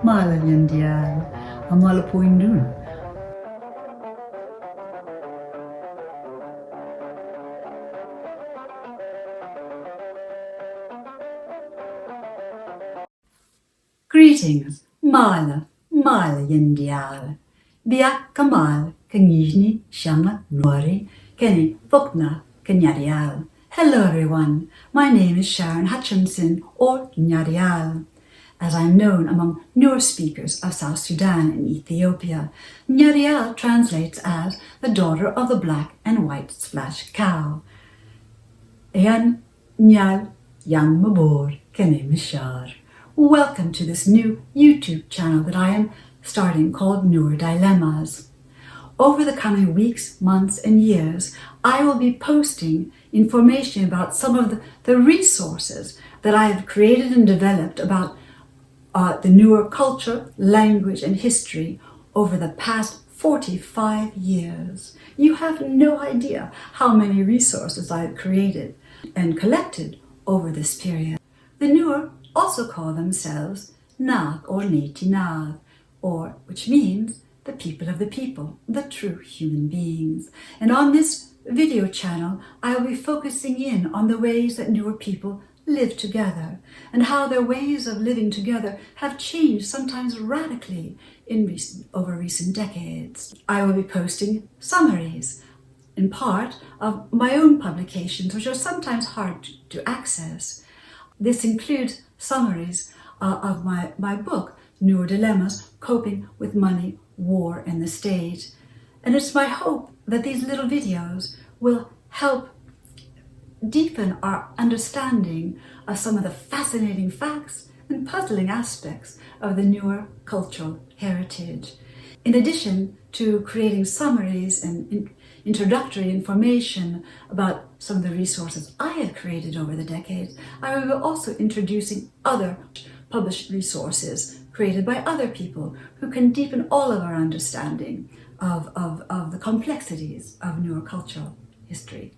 Mala Nyarial, Amala Poindun. Greetings, Mala Nyarial. Biak Kamal, Kanyijni, Shanga, Nori, Kenny, Vokna, Nyarial. Hello everyone, my name is Sharon Hutchinson, or Nyarial. As I'm known among Nuer speakers of South Sudan and Ethiopia, Nyarial translates as the daughter of the black and white splashed cow. Eyan Nyal Yang Mabor Kene Mishar. Welcome to this new YouTube channel that I am starting called Nuer Dilemmas. Over the coming weeks, months, and years, I will be posting information about some of the resources that I have created and developed about the Nuer culture, language, and history over the past 45 years. You have no idea how many resources I have created and collected over this period. The Nuer also call themselves Nag or Neti Nag, or which means the people of the people, the true human beings. And on this video channel, I will be focusing in on the ways that Nuer people live together and how their ways of living together have changed sometimes radically over recent decades. I will be posting summaries in part of my own publications, which are sometimes hard to access. This includes summaries of my book, Nuer Dilemmas, Coping with Money, War, and the State. And it's my hope that these little videos will help deepen our understanding of some of the fascinating facts and puzzling aspects of the Nuer cultural heritage. In addition to creating summaries and introductory information about some of the resources I have created over the decades, I will be also introducing other published resources created by other people who can deepen all of our understanding of the complexities of Nuer cultural history.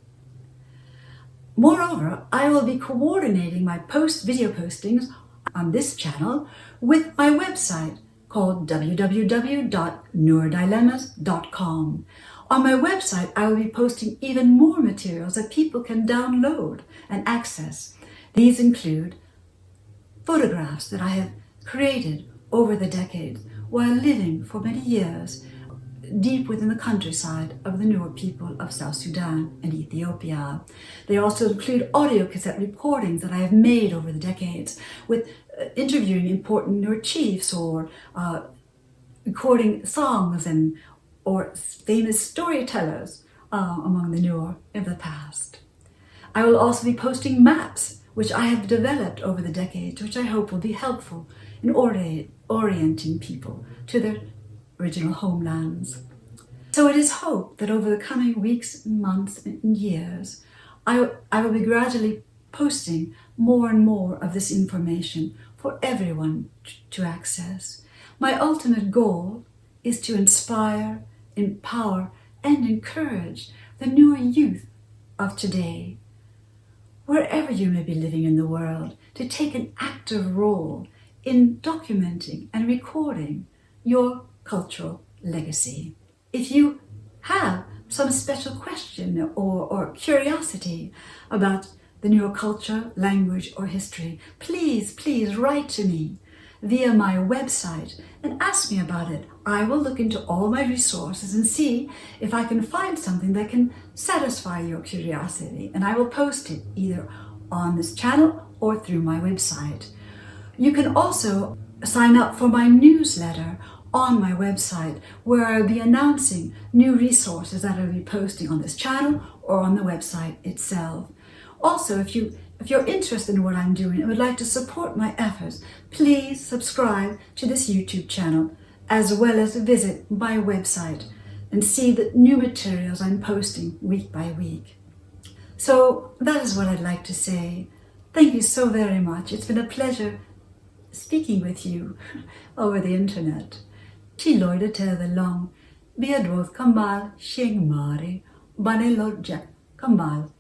Moreover, I will be coordinating my video postings on this channel with my website called www.nuerdilemmas.com. On my website, I will be posting even more materials that people can download and access. These include photographs that I have created over the decades while living for many years deep within the countryside of the Nuer people of South Sudan and Ethiopia. They also include audio cassette recordings that I have made over the decades with interviewing important Nuer chiefs or recording songs or famous storytellers among the Nuer of the past. I will also be posting maps which I have developed over the decades, which I hope will be helpful in orienting people to their original homelands. So it is hoped that over the coming weeks, months, and years, I will be gradually posting more and more of this information for everyone to access. My ultimate goal is to inspire, empower, and encourage the Nuer youth of today, wherever you may be living in the world, to take an active role in documenting and recording your cultural legacy. If you have some special question or curiosity about the Nuer culture, language, or history, please write to me via my website and ask me about it. I will look into all my resources and see if I can find something that can satisfy your curiosity, and I will post it either on this channel or through my website. You can also sign up for my newsletter on my website, where I'll be announcing new resources that I'll be posting on this channel or on the website itself. Also, if you're interested in what I'm doing and would like to support my efforts, please subscribe to this YouTube channel, as well as visit my website and see the new materials I'm posting week by week. So that is what I'd like to say. Thank you so very much. It's been a pleasure speaking with you over the internet. Ti loide te the long, biadwoth kamal, shing mari, banelot jack kamal.